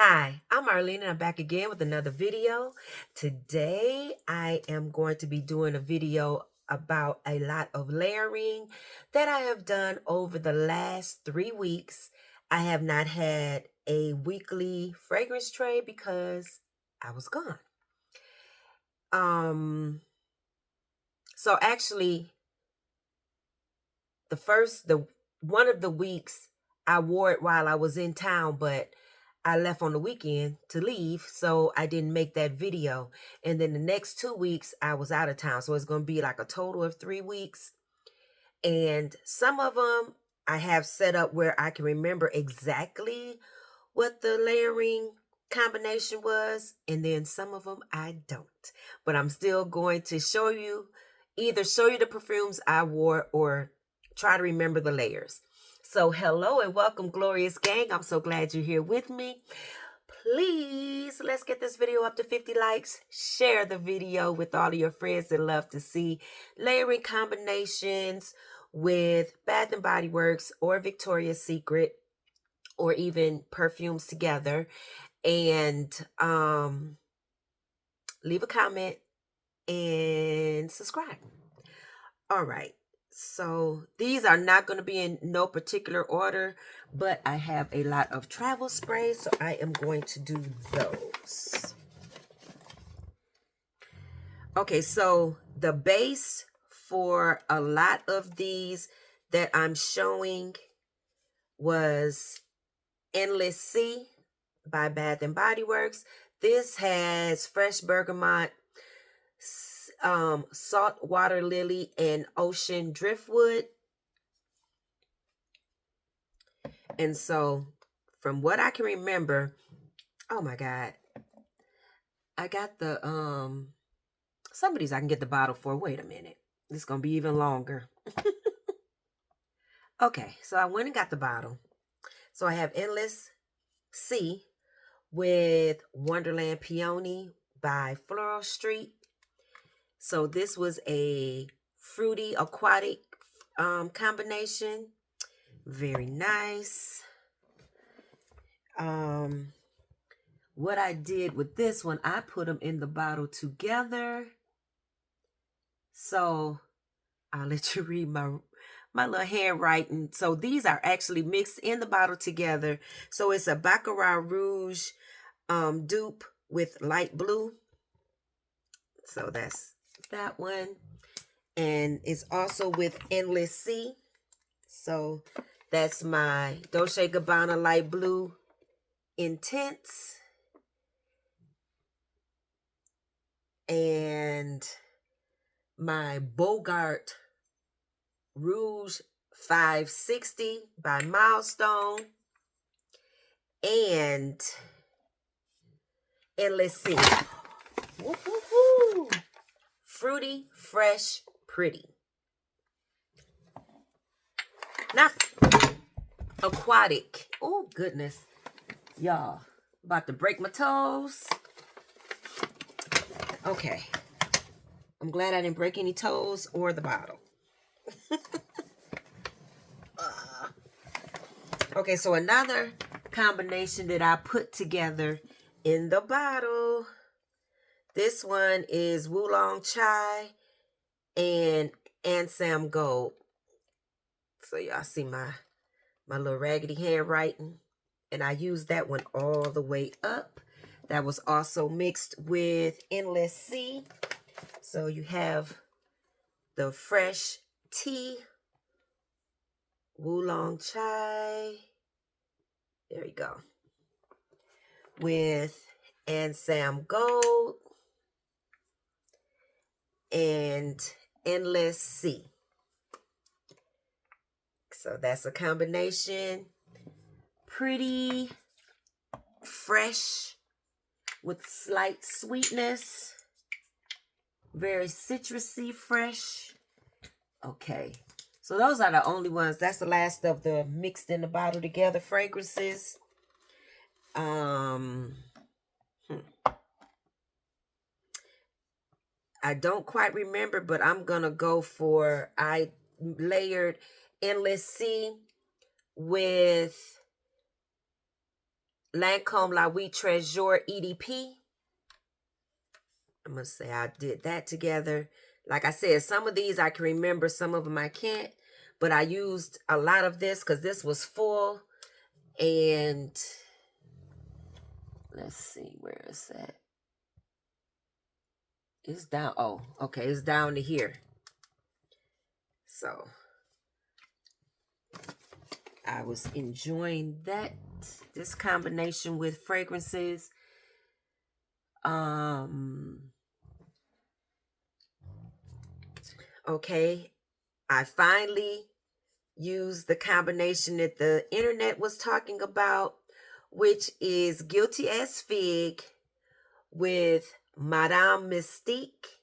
Hi, I'm Arlene and I'm back again with another video. Today I am going to be doing a video about a lot of layering that I have done over the last 3 weeks. I have not had a weekly fragrance tray because I was gone. Um so actually the one of the weeks I wore it while I was in town, but I left on the weekend to leave, so I didn't make that video. And then the next 2 weeks I was out of town, so it's going to be like a total of 3 weeks. And some of them I have set up where I can remember exactly what the layering combination was, and then some of them I don't. But I'm still going to either show you the perfumes I wore or try to remember the layers. So hello and welcome, glorious gang. I'm so glad you're here with me. Please, let's get this video up to 50 likes. Share the video with all of your friends that love to see layering combinations with Bath and Body Works or Victoria's Secret, or even perfumes together. And leave a comment and subscribe. All right. So these are not going to be in no particular order, but I have a lot of travel sprays, so I am going to do those. Okay, so the base for a lot of these that I'm showing was Endless Sea by Bath and Body Works. This has fresh bergamot, salt water lily, and ocean driftwood. And so from what I can remember, oh my God, I got the some of these I can get the bottle for. Wait a minute, this is gonna be even longer. Okay, so I went and got the bottle. So I have Endless Sea with Wonderland Peony by Floral Street. So this was a fruity aquatic combination. Very nice. What I did with this one, I put them in the bottle together. So I'll let you read my little handwriting. So these are actually mixed in the bottle together. So it's a Baccarat Rouge dupe with light blue. So that's that one. And it's also with Endless Sea. So that's my Dolce & Gabbana light blue intense. And my Bogart Rouge 560 by Milestone. And let's see. Woo-hoo-hoo. Fruity, fresh, pretty. Not aquatic. Oh, goodness. Y'all, about to break my toes. Okay. I'm glad I didn't break any toes or the bottle. Okay, so another combination that I put together in the bottle. This one is Oolong Chai and Ansam Gold. So y'all see my little raggedy handwriting. And I used that one all the way up. That was also mixed with Endless Sea. So you have the fresh tea, Oolong Chai. There you go. With Ansam Gold and Endless Sea. So that's a combination. Pretty, fresh, with slight sweetness. Very citrusy, fresh. Okay. So those are the only ones. That's the last of the mixed in the bottle together fragrances. I don't quite remember, but I'm going to go for, I layered Endless Sea with Lancome La Vie Trésor EDP. I'm going to say I did that together. Like I said, some of these I can remember, some of them I can't. But I used a lot of this because this was full. And let's see, where is that? It's down. Oh, okay. It's down to here. So I was enjoying that. This combination with fragrances. Okay. I finally used the combination that the internet was talking about, which is Guilty as Fig with Madame Mystique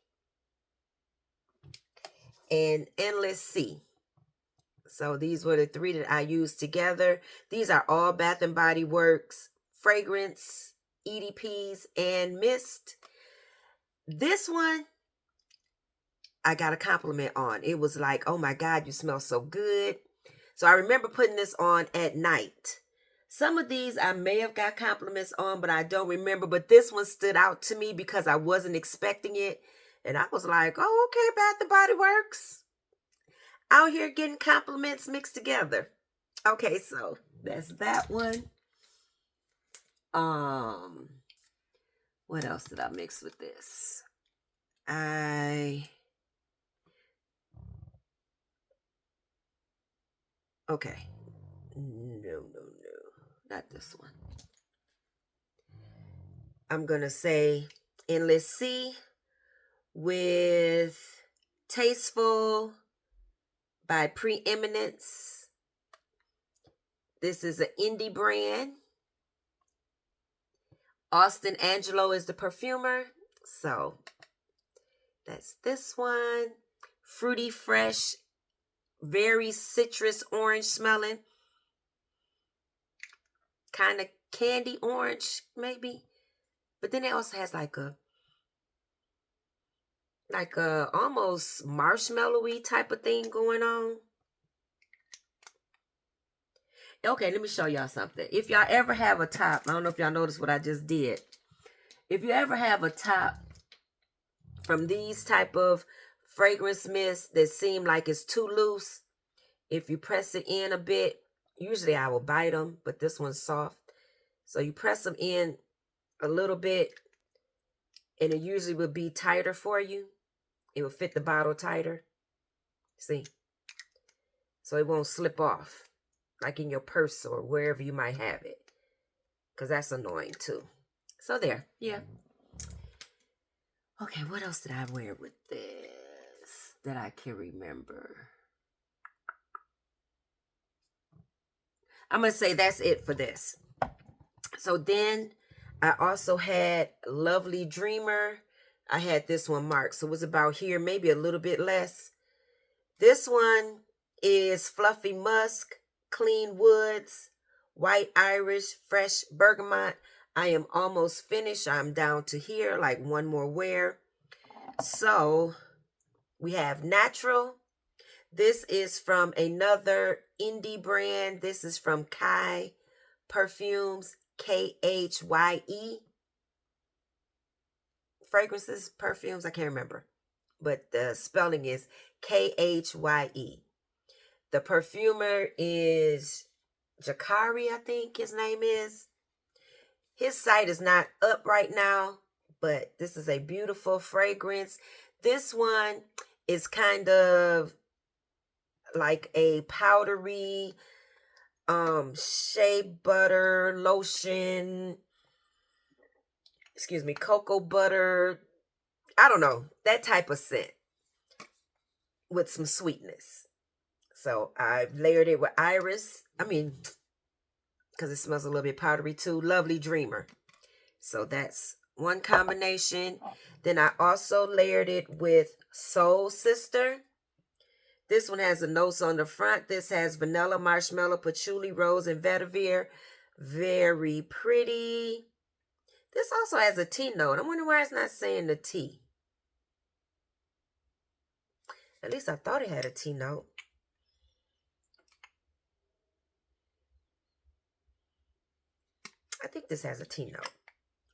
and Endless Sea. So these were the three that I used together. These are all Bath and Body Works fragrance, EDPs, and mist. This one I got a compliment on. It was like, oh my God, you smell so good. So I remember putting this on at night. Some of these I may have got compliments on, but I don't remember. But this one stood out to me because I wasn't expecting it. And I was like, oh, okay, Bath and Body Works. Out here getting compliments mixed together. Okay, so that's that one. What else did I mix with this? Okay. No. Not this one. I'm going to say Endless Sea with Tasteful by Preeminence. This is an indie brand. Austin Angelo is the perfumer. So that's this one. Fruity Fresh, very citrus orange smelling. Kind of candy orange, maybe. But then it also has like a almost marshmallowy type of thing going on. Okay, let me show y'all something. If y'all ever have a top, I don't know if y'all noticed what I just did. If you ever have a top from these type of fragrance mists that seem like it's too loose, if you press it in a bit, usually I will bite them, but this one's soft. So you press them in a little bit, and it usually will be tighter for you. It will fit the bottle tighter. See? So it won't slip off, like in your purse or wherever you might have it. Because that's annoying too. So there, yeah. Okay, what else did I wear with this that I can remember? I'm going to say that's it for this. So then I also had Lovely Dreamer. I had this one marked. So it was about here, maybe a little bit less. This one is Fluffy Musk, Clean Woods, White Irish, Fresh Bergamot. I am almost finished. I'm down to here, like one more wear. So we have Natural. This is from another indie brand. This is from Kai Perfumes, Khye. Fragrances, perfumes, I can't remember. But the spelling is Khye. The perfumer is Jakari, I think his name is. His site is not up right now, but this is a beautiful fragrance. This one is kind of like a powdery shea butter lotion, cocoa butter, I don't know, that type of scent with some sweetness. So I layered it with Iris. Because it smells a little bit powdery too. Lovely Dreamer. So that's one combination. Then I also layered it with Soul Sister. This one has the notes on the front. This has vanilla, marshmallow, patchouli, rose, and vetiver. Very pretty. This also has a tea note. I wonder why it's not saying the tea. At least I thought it had a tea note. I think this has a T note.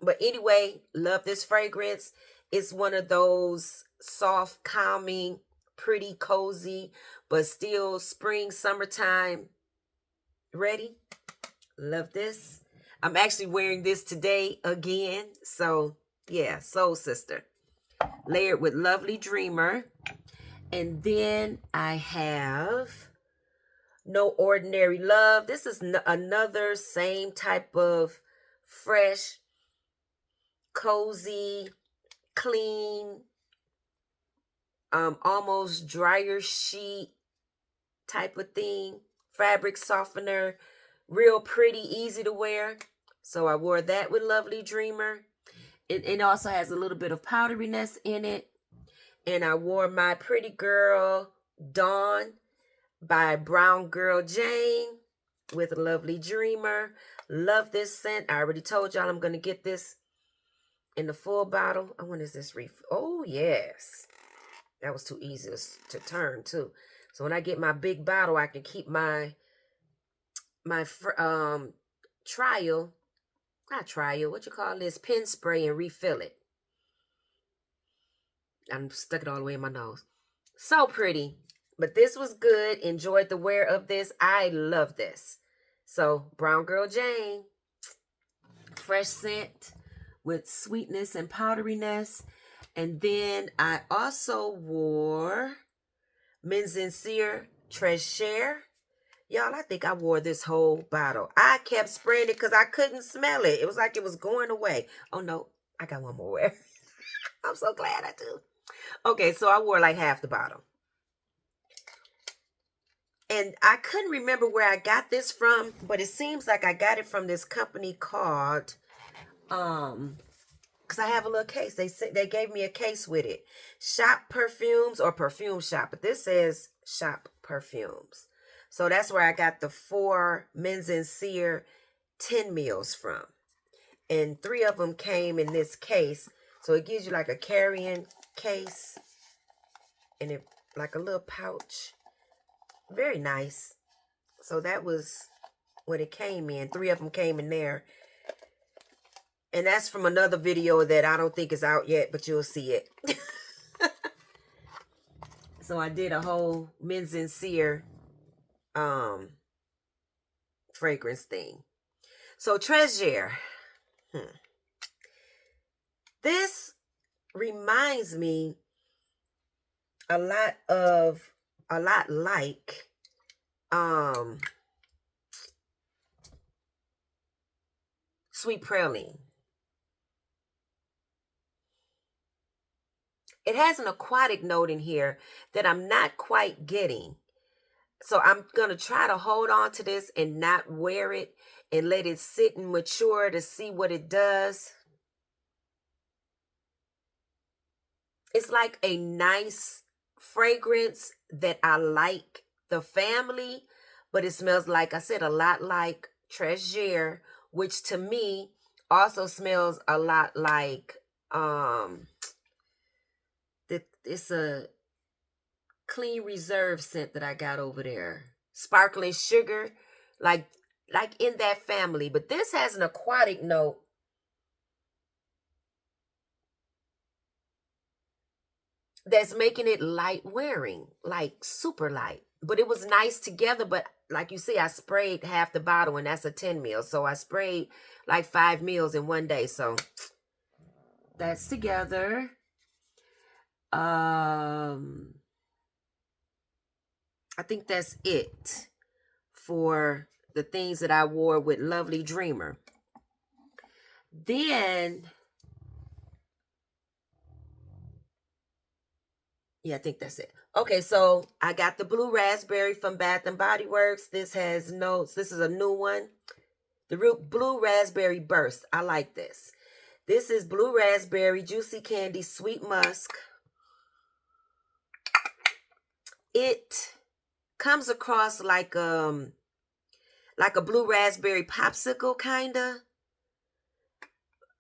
But anyway, love this fragrance. It's one of those soft, calming, pretty, cozy, but still spring, summertime ready. Love this. I'm actually wearing this today again. So yeah, Soul Sister. Layered with Lovely Dreamer. And then I have No Ordinary Love. This is another same type of fresh, cozy, clean, almost dryer sheet type of thing. Fabric softener, real pretty, easy to wear. So I wore that with Lovely Dreamer. It also has a little bit of powderiness in it. And I wore my Pretty Girl Dawn by Brown Girl Jane with Lovely Dreamer. Love this scent. I already told y'all I'm going to get this in the full bottle. When is this refill? Oh, yes. That was too easy to turn, too. So when I get my big bottle, I can keep my trial, not trial, what you call this, pen spray, and refill it. I'm stuck it all the way in my nose. So pretty. But this was good. Enjoyed the wear of this. I love this. So, Brown Girl Jane. Fresh scent with sweetness and powderiness. And then I also wore Men's Sincere Treasure. Y'all, I think I wore this whole bottle. I kept spraying it because I couldn't smell it. It was like it was going away. Oh, no. I got one more wear. I'm so glad I do. Okay, so I wore like half the bottle. And I couldn't remember where I got this from, but it seems like I got it from this company called, because I have a little case. They gave me a case with it. Shop Perfumes or Perfume Shop, but this says Shop Perfumes. So that's where I got the 4 Men's Sincere 10 mils from. And 3 of them came in this case. So it gives you like a carrying case and it like a little pouch. Very nice. So that was what it came in. 3 of them came in there. And that's from another video that I don't think is out yet, but you'll see it. So I did a whole Men's Sincere fragrance thing. So Treasure. This reminds me a lot like Sweet Praline. It has an aquatic note in here that I'm not quite getting. So I'm going to try to hold on to this and not wear it and let it sit and mature to see what it does. It's like a nice fragrance that I like the family, but it smells, like I said, a lot like Treasure, which to me also smells a lot like it's a Clean Reserve scent that I got over there. Sparkling Sugar, like in that family. But this has an aquatic note. That's making it light wearing, like super light. But it was nice together. But like you see, I sprayed half the bottle and that's a 10 mil. So I sprayed like 5 mils in one day. So that's together. I think that's it for the things that I wore with Lovely Dreamer. Then, yeah, I think that's it. Okay, so I got the Blue Raspberry from Bath and Body Works. This has notes. This is a new one. The Blue Raspberry Burst. I like this. This is Blue Raspberry, Juicy Candy, Sweet Musk. It comes across like a blue raspberry popsicle kinda,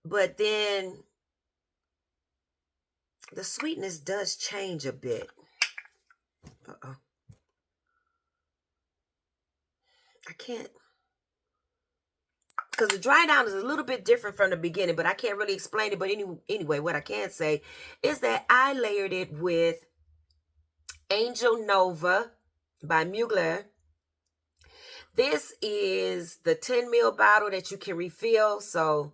but then the sweetness does change a bit. I can't. because the dry down is a little bit different from the beginning, but I can't really explain it. But anyway, what I can say is that I layered it with Angel Nova by Mugler. This is the 10 ml bottle that you can refill. So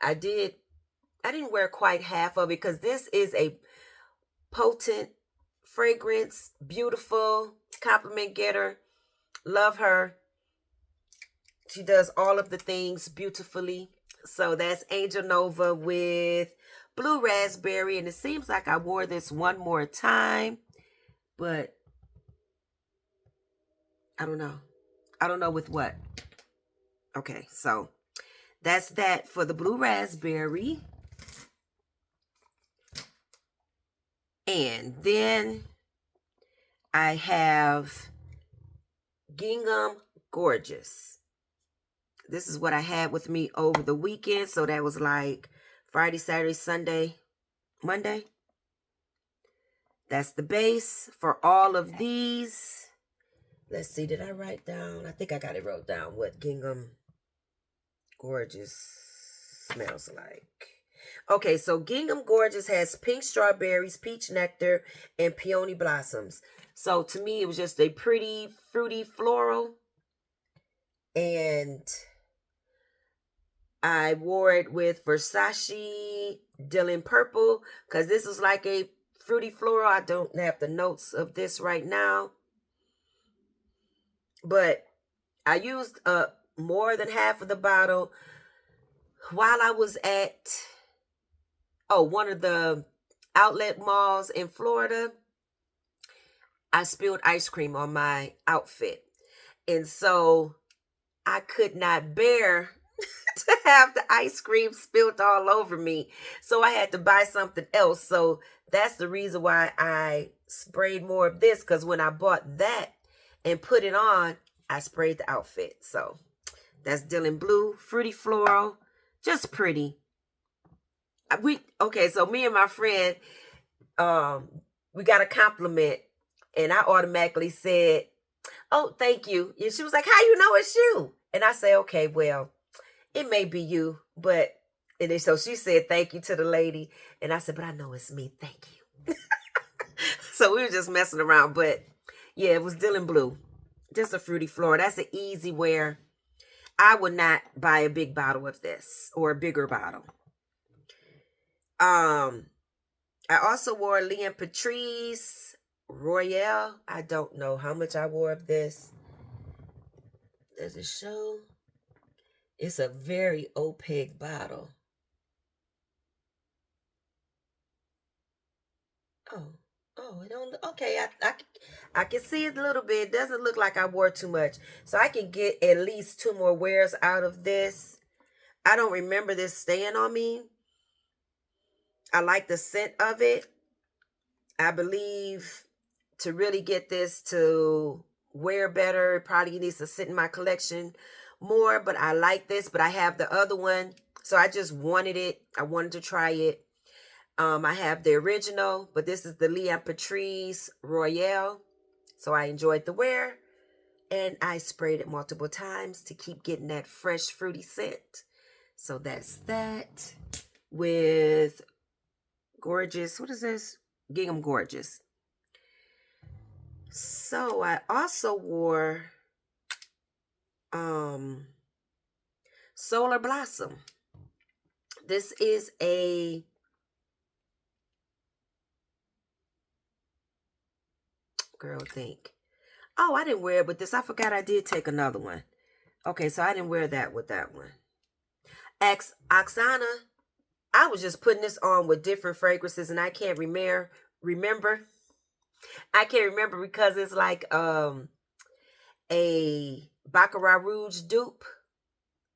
I didn't wear quite half of it because this is a potent fragrance, beautiful, compliment getter. Love her. She does all of the things beautifully. So that's Angel Nova with blue raspberry. And it seems like I wore this one more time, but I don't know. I don't know with what. Okay, so that's that for the blue raspberry. And then I have Gingham Gorgeous. This is what I had with me over the weekend. So that was like Friday, Saturday, Sunday, Monday. That's the base for all of these. Let's see, did I write down? I think I got it wrote down what Gingham Gorgeous smells like. Okay, so Gingham Gorgeous has pink strawberries, peach nectar, and peony blossoms. So to me, it was just a pretty, fruity floral. And I wore it with Versace Dylan Purple because this is like a fruity floral. I don't have the notes of this right now. But I used more than half of the bottle while I was at one of the outlet malls in Florida. I spilled ice cream on my outfit. And so I could not bear to have the ice cream spilled all over me. So I had to buy something else. So that's the reason why I sprayed more of this, because when I bought that and put it on, I sprayed the outfit. So that's Dylan Blue, fruity floral, just pretty. So me and my friend, we got a compliment, and I automatically said, "Oh, thank you." And she was like, "How you know it's you?" And I say, "Okay, well, it may be you, but," and then so she said, "Thank you" to the lady. And I said, "But I know it's me. Thank you." So we were just messing around, but yeah, it was Dylan Blue. Just a fruity floral. That's an easy wear. I would not buy a big bottle of this or a bigger bottle. I also wore Liam Patrice Royale. I don't know how much I wore of this. Does it show? It's a very opaque bottle. It don't. Okay, I can see it a little bit. It doesn't look like I wore too much, so I can get at least 2 more wears out of this. I don't remember this staying on me. I like the scent of it. I believe to really get this to wear better, it probably needs to sit in my collection more, but I like this. But I have the other one, so I just wanted it. I wanted to try it. I have the original, but this is the Liam Patrice Royale. So I enjoyed the wear, and I sprayed it multiple times to keep getting that fresh fruity scent. So that's that with Gorgeous. What is this? Gingham Gorgeous. So I also wore Solar Blossom. This is a girl think. Oh, I didn't wear it with this. I forgot I did take another one. Okay, so I didn't wear that with that one. Oksana. I was just putting this on with different fragrances, and I can't remember. I can't remember because it's like a Baccarat Rouge dupe.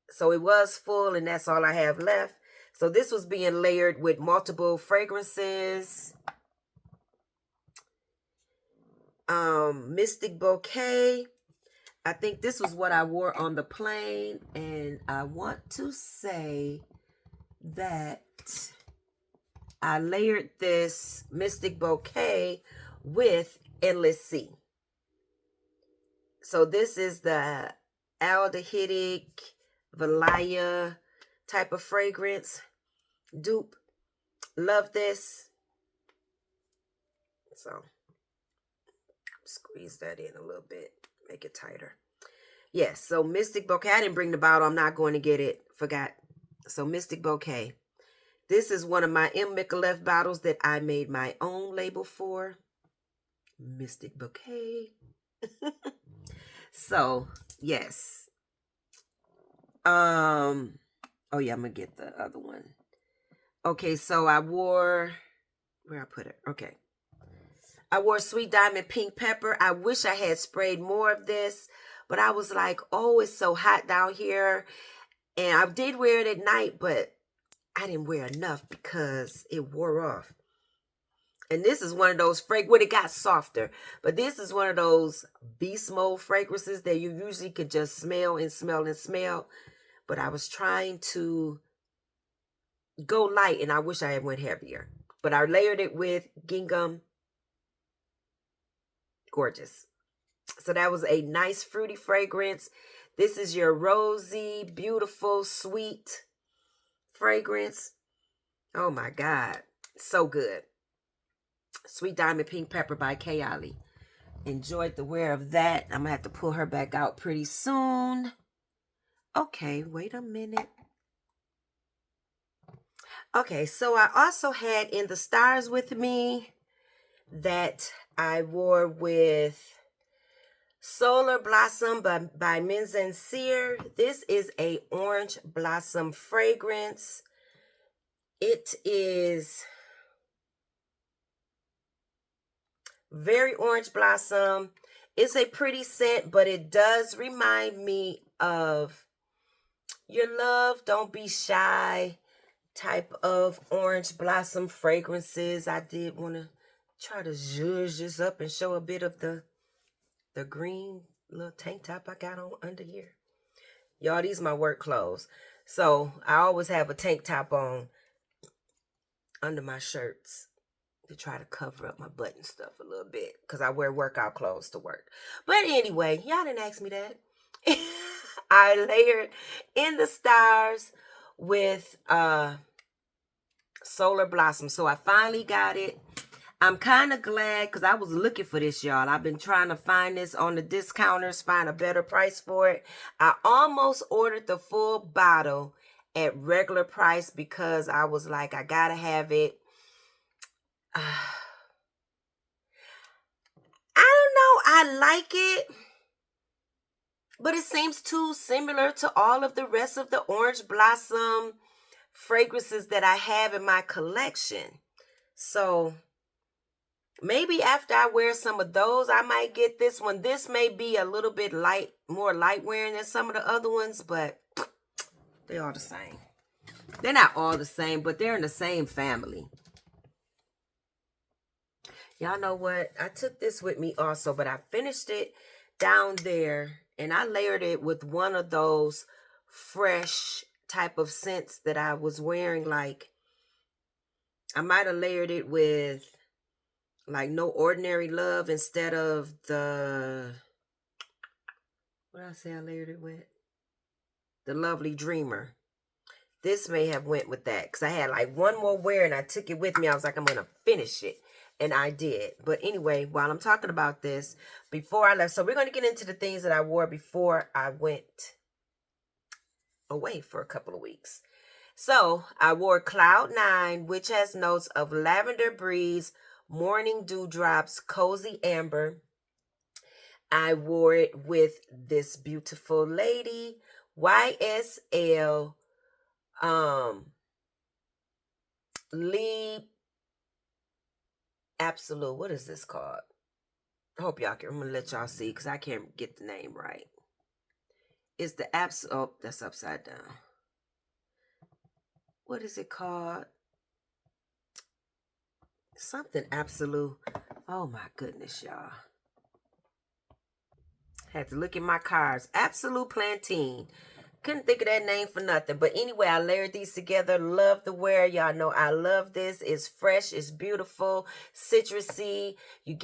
So it was full, and that's all I have left. So this was being layered with multiple fragrances. Mystic Bouquet. I think this was what I wore on the plane, and I want to say that I layered this Mystic Bouquet with Endless Sea. So this is the aldehydic Valaya type of fragrance. Dupe. Love this. So squeeze that in a little bit. Make it tighter. Yes, so Mystic Bouquet. I didn't bring the bottle. I'm not going to get it. Forgot. So Mystic Bouquet. This is one of my M. Micallef bottles that I made my own label for. Mystic Bouquet. So, yes. Oh yeah, I'm gonna get the other one. Okay, so I wore, where I put it? Okay. I wore Sweet Diamond Pink Pepper. I wish I had sprayed more of this, but I was like, oh, it's so hot down here. And I did wear it at night, but I didn't wear enough because it wore off. And this is one of those well, it got softer, but this is one of those beast mode fragrances that you usually could just smell and smell and smell. But I was trying to go light, and I wish I had went heavier. But I layered it with gingham. Gorgeous. So that was a nice fruity fragrance. This is your rosy, beautiful, sweet fragrance. Oh my God. So good. Sweet Diamond Pink Pepper by Kay Ali. Enjoyed the wear of that. I'm going to have to pull her back out pretty soon. Okay, wait a minute. Okay, so I also had In the Stars with Me that I wore with Solar Blossom by Men's Sear. This is a orange blossom fragrance. It is very orange blossom. It's a pretty scent, but it does remind me of Your Love, Don't Be Shy type of orange blossom fragrances. I did want to try to zhuzh this up and show a bit of the green little tank top I got on under here. Y'all, these are my work clothes. So I always have a tank top on under my shirts to try to cover up my butt and stuff a little bit because I wear workout clothes to work. But anyway, y'all didn't ask me that. I layered In the Stars with Solar Blossom. So I finally got it. I'm kind of glad because I was looking for this, y'all. I've been trying to find this on the discounters, find a better price for it. I almost ordered the full bottle at regular price because I was like, I gotta have it. I don't know. I like it, but it seems too similar to all of the rest of the orange blossom fragrances that I have in my collection. So maybe after I wear some of those, I might get this one. This may be a little bit light, more light wearing than some of the other ones, but they're all the same. They're not all the same, but they're in the same family. Y'all know what? I took this with me also, but I finished it down there and I layered it with one of those fresh type of scents that I was wearing. Like, I might have layered it with like No Ordinary Love instead of the, what did I say I layered it with? The Lovely Dreamer. This may have went with that because I had like one more wear and I took it with me. I was like, I'm going to finish it. And I did. But anyway, while I'm talking about this, before I left, so we're going to get into the things that I wore before I went away for a couple of weeks. So I wore Cloud 9, which has notes of lavender breeze, morning dewdrops, cozy amber. I wore it with this beautiful lady, YSL Lee Absolute. What is this called? I hope y'all can. I'm gonna let y'all see because I can't get the name right. It's the oh, that's upside down. What is it called? Something Absolute. Oh my goodness, y'all. Had to look at my cards. Absolute Plantain. Couldn't think of that name for nothing. But anyway, I layered these together. Love the wear. Y'all know I love this. It's fresh. It's beautiful. Citrusy. You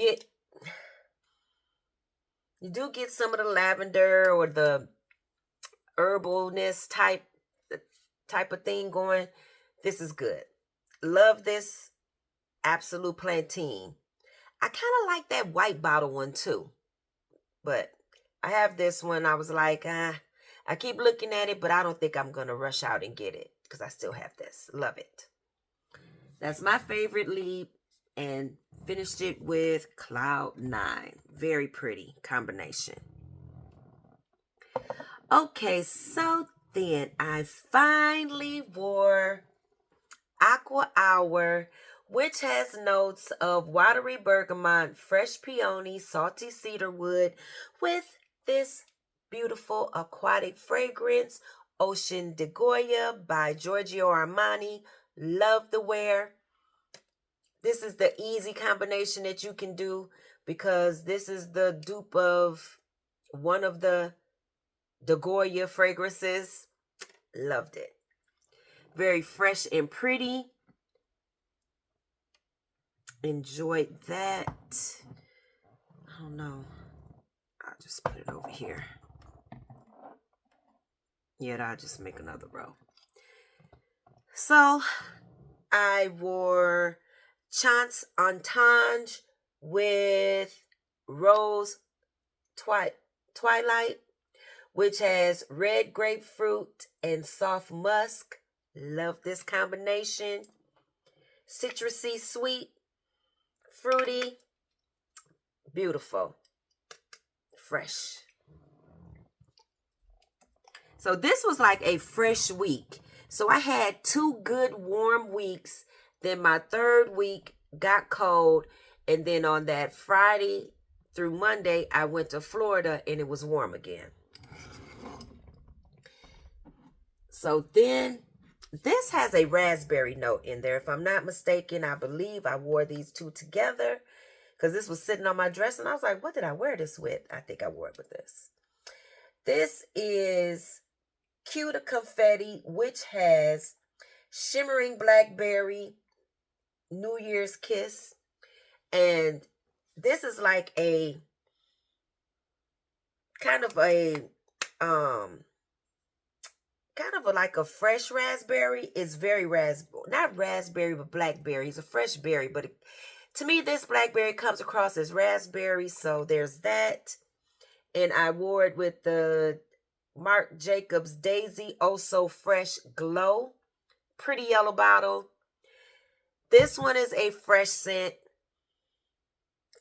do get some of the lavender or the herbalness type of thing going. This is good. Love this Absolute Plantain. I kind of like that white bottle one too. But I have this one. I was like, I keep looking at it, but I don't think I'm going to rush out and get it because I still have this. Love it. That's my favorite lead, and finished it with Cloud 9. Very pretty combination. Okay, so then I finally wore Aqua Hour, which has notes of watery bergamot, fresh peony, salty cedarwood, with this beautiful aquatic fragrance, Ocean de Goya by Giorgio Armani. Love the wear. This is the easy combination that you can do because this is the dupe of one of the de Goya fragrances. Loved it. Very fresh and pretty. Enjoyed that. I don't know. I'll just put it over here. Yeah, I'll just make another row. So I wore Chance Entendre with Rose Twilight, which has red grapefruit and soft musk. Love this combination. Citrusy, sweet, fruity, beautiful, fresh. So this was like a fresh week. So I had 2 good warm weeks. Then my 3rd week got cold. And then on that Friday through Monday, I went to Florida and it was warm again. So then this has a raspberry note in there. If I'm not mistaken, I believe I wore these 2 together because this was sitting on my dress and I was like, what did I wear this with? I think I wore it with this. This is Cuter Confetti, which has shimmering blackberry, New Year's Kiss. And this is like a like a fresh raspberry. It's very not raspberry, but blackberry. It's a fresh berry, but to me, this blackberry comes across as raspberry. So there's that. And I wore it with the Marc Jacobs Daisy Oh So Fresh Glow. Pretty yellow bottle. This one is a fresh scent.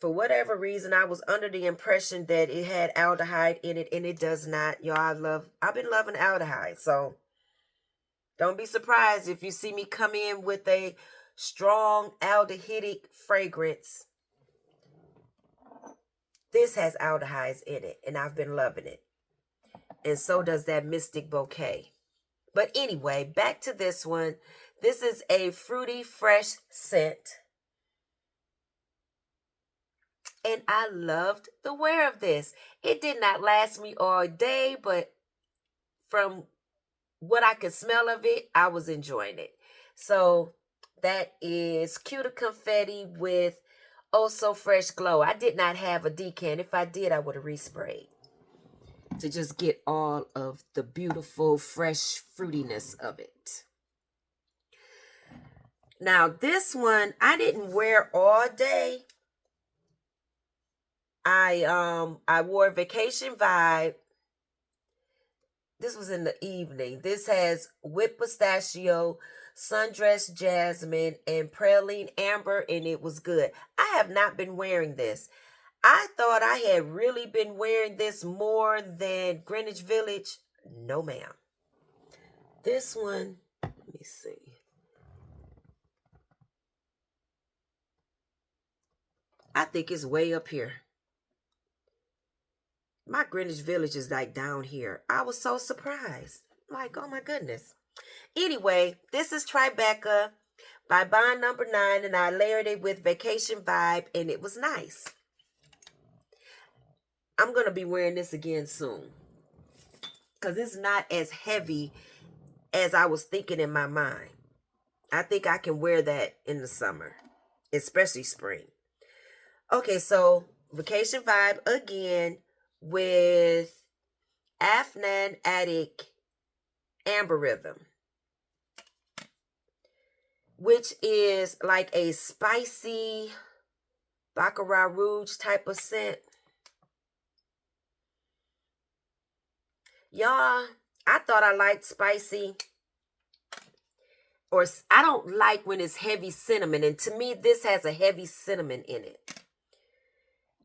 For whatever reason, I was under the impression that it had aldehyde in it, and it does not. Y'all, I've been loving aldehyde, so don't be surprised if you see me come in with a strong aldehydic fragrance. This has aldehydes in it, and I've been loving it. And so does that Mystic Bouquet. But anyway, back to this one. This is a fruity, fresh scent. And I loved the wear of this. It did not last me all day, but from what I could smell of it, I was enjoying it. So that is Cuter Confetti with Oh So Fresh Glow. I did not have a decant. If I did, I would have resprayed to just get all of the beautiful, fresh fruitiness of it. Now, this one, I didn't wear all day. I wore Vacation Vibe. This was in the evening. This has whipped pistachio, sundress jasmine, and praline amber, and it was good. I have not been wearing this. I thought I had really been wearing this more than Greenwich Village. No, ma'am. This one, let me see. I think it's way up here. My Greenwich Village is like down here. I was so surprised. Like, oh my goodness. Anyway, this is Tribeca by Bond Number 9, and I layered it with Vacation Vibe, and it was nice. I'm going to be wearing this again soon because it's not as heavy as I was thinking in my mind. I think I can wear that in the summer, especially spring. Okay, so Vacation Vibe again with Afnan Attic Amber Rhythm, which is like a spicy Baccarat Rouge type of scent. Y'all, I thought I liked spicy, or I don't like when it's heavy cinnamon. And to me, this has a heavy cinnamon in it.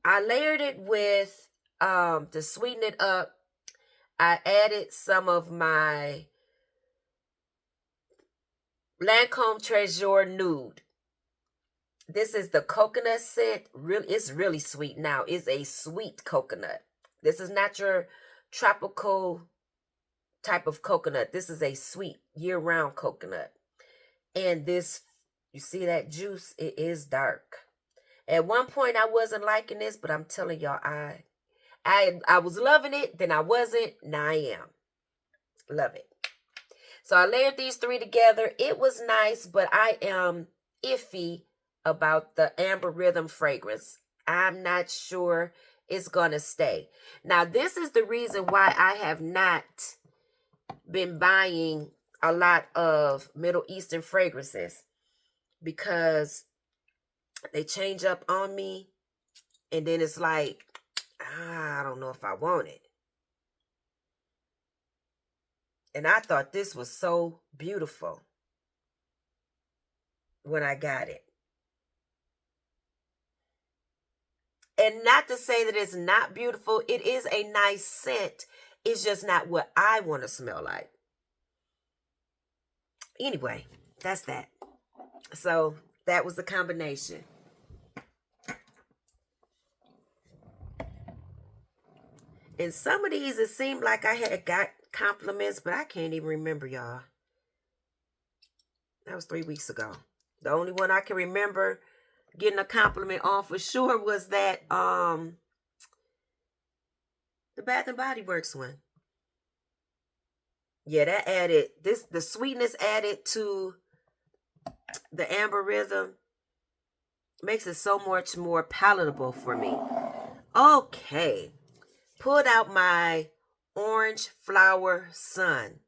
I layered it with, to sweeten it up, I added some of my Lancome Treasure Nude. This is the coconut scent. It's really sweet now. It's a sweet coconut. This is not your tropical type of coconut. This is a sweet year-round coconut. And this, you see that juice? It is dark. At one point, I wasn't liking this, but I'm telling y'all, I was loving it. Then I wasn't. Now I am. Love it. So I layered these three together. It was nice, but I am iffy about the Amber Rhythm fragrance. I'm not sure it's going to stay. Now, this is the reason why I have not been buying a lot of Middle Eastern fragrances, because they change up on me, and then it's like, I don't know if I want it. And I thought this was so beautiful when I got it. And not to say that it's not beautiful. It is a nice scent. It's just not what I want to smell like. Anyway, that's that. So that was the combination. And some of these, it seemed like I had got compliments, but I can't even remember, y'all. That was 3 weeks ago. The only one I can remember getting a compliment on for sure was that the Bath and Body Works one. Yeah, that added the sweetness added to the Amber Rhythm makes it so much more palatable for me. Okay. Pulled out my Orange Flower Sun.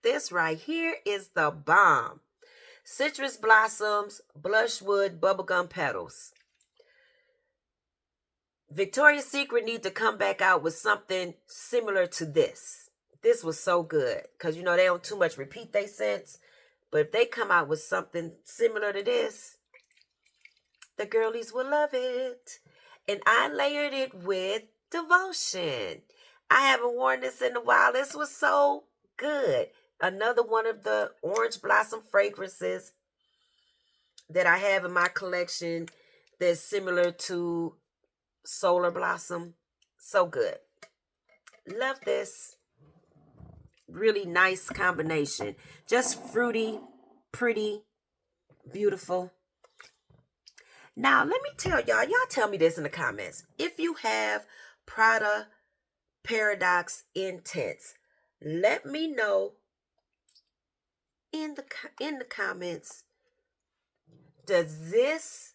This right here is the bomb. Citrus blossoms, blushwood, bubblegum petals. Victoria's Secret need to come back out with something similar to this. This was so good, because you know they don't too much repeat their scents. But if they come out with something similar to this, the girlies will love it. And I layered it with Devotion. I haven't worn this in a while. This was so good. Another one of the orange blossom fragrances that I have in my collection that's similar to Solar Blossom. So good. Love this. Really nice combination. Just fruity, pretty, beautiful. Now, let me tell y'all tell me this in the comments. If you have Prada Paradox Intense, let me know in the comments. Does this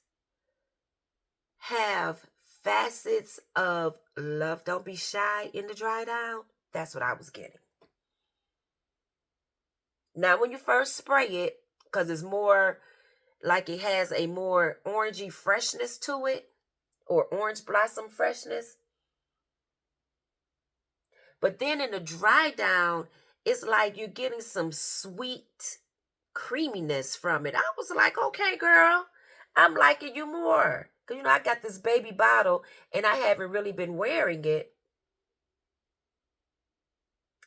have facets of love? Don't be shy in the dry down. That's what I was getting. Now, when you first spray it, because it's more like it has a more orangey freshness to it, or orange blossom freshness. But then in the dry down, it's like you're getting some sweet creaminess from it. I was like, okay, girl, I'm liking you more. Because, you know, I got this baby bottle and I haven't really been wearing it.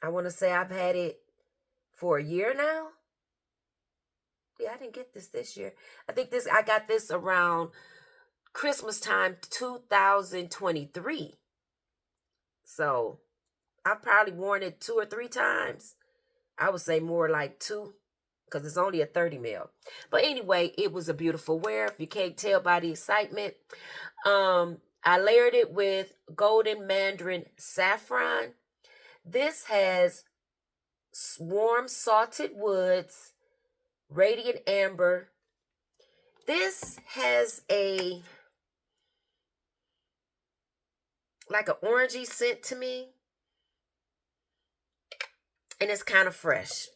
I want to say I've had it for a year now. Yeah, I didn't get this year. I got this around Christmas time 2023. So I've probably worn it 2 or 3 times. I would say more like 2, because it's only a 30 ml. But anyway, it was a beautiful wear. If you can't tell by the excitement. I layered it with Golden Mandarin Saffron. This has warm salted woods, radiant amber. This has like an orangey scent to me. and it's kind of fresh.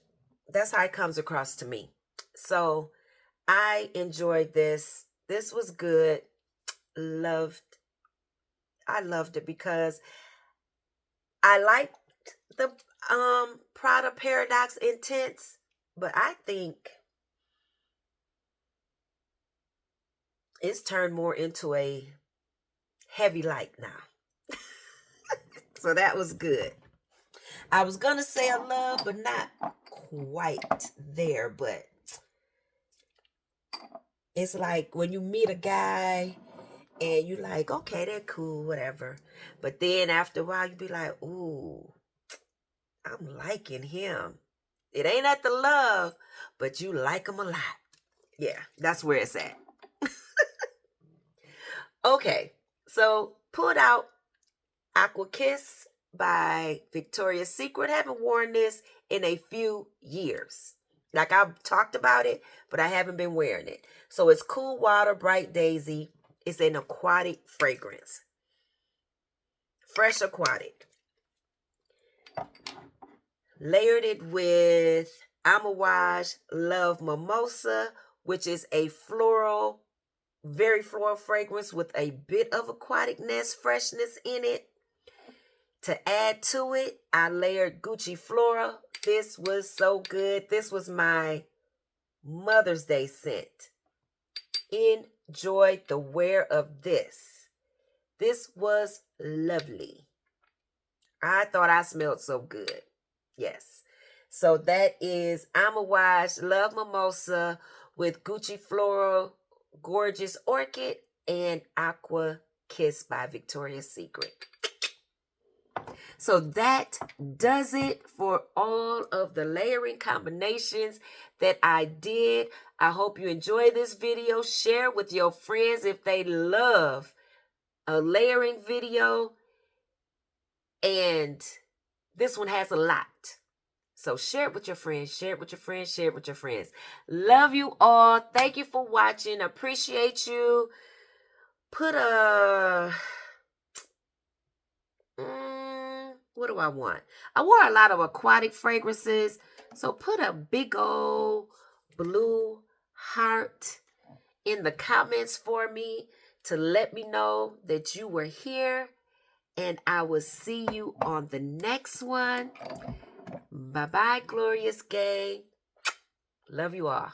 That's how it comes across to me. So I enjoyed this. This was good. Loved. I loved it because I liked the Prada Paradox Intense, but I think it's turned more into a heavy light now. So that was good. I was gonna say I love, but not quite there. But it's like when you meet a guy and you like, okay, they're cool, whatever. But then after a while, you be like, ooh, I'm liking him. It ain't at the love, but you like him a lot. Yeah, that's where it's at. Okay, so pulled out Aqua Kiss by Victoria's Secret. Haven't worn this in a few years. Like I've talked about it, but I haven't been wearing it. So it's Cool Water Bright Daisy. It's an aquatic fragrance. Fresh aquatic. Layered it with Amouage Love Mimosa, which is a floral, very floral fragrance with a bit of aquaticness, freshness in it. To add to it, I layered Gucci Flora. This was so good. This was my Mother's Day scent. Enjoyed the wear of this. This was lovely. I thought I smelled so good. Yes. So that is Amouage Love Mimosa with Gucci Floral Gorgeous Orchid and Aqua Kiss by Victoria's Secret. So that does it for all of the layering combinations that I did. I hope you enjoy this video. Share with your friends if they love a layering video. And this one has a lot. So share it with your friends, share it with your friends, share it with your friends. Love you all. Thank you for watching. Appreciate you. Put a... what do I want? I wore a lot of aquatic fragrances. So put a big old blue heart in the comments for me to let me know that you were here. And I will see you on the next one. Bye-bye, glorious gang. Love you all.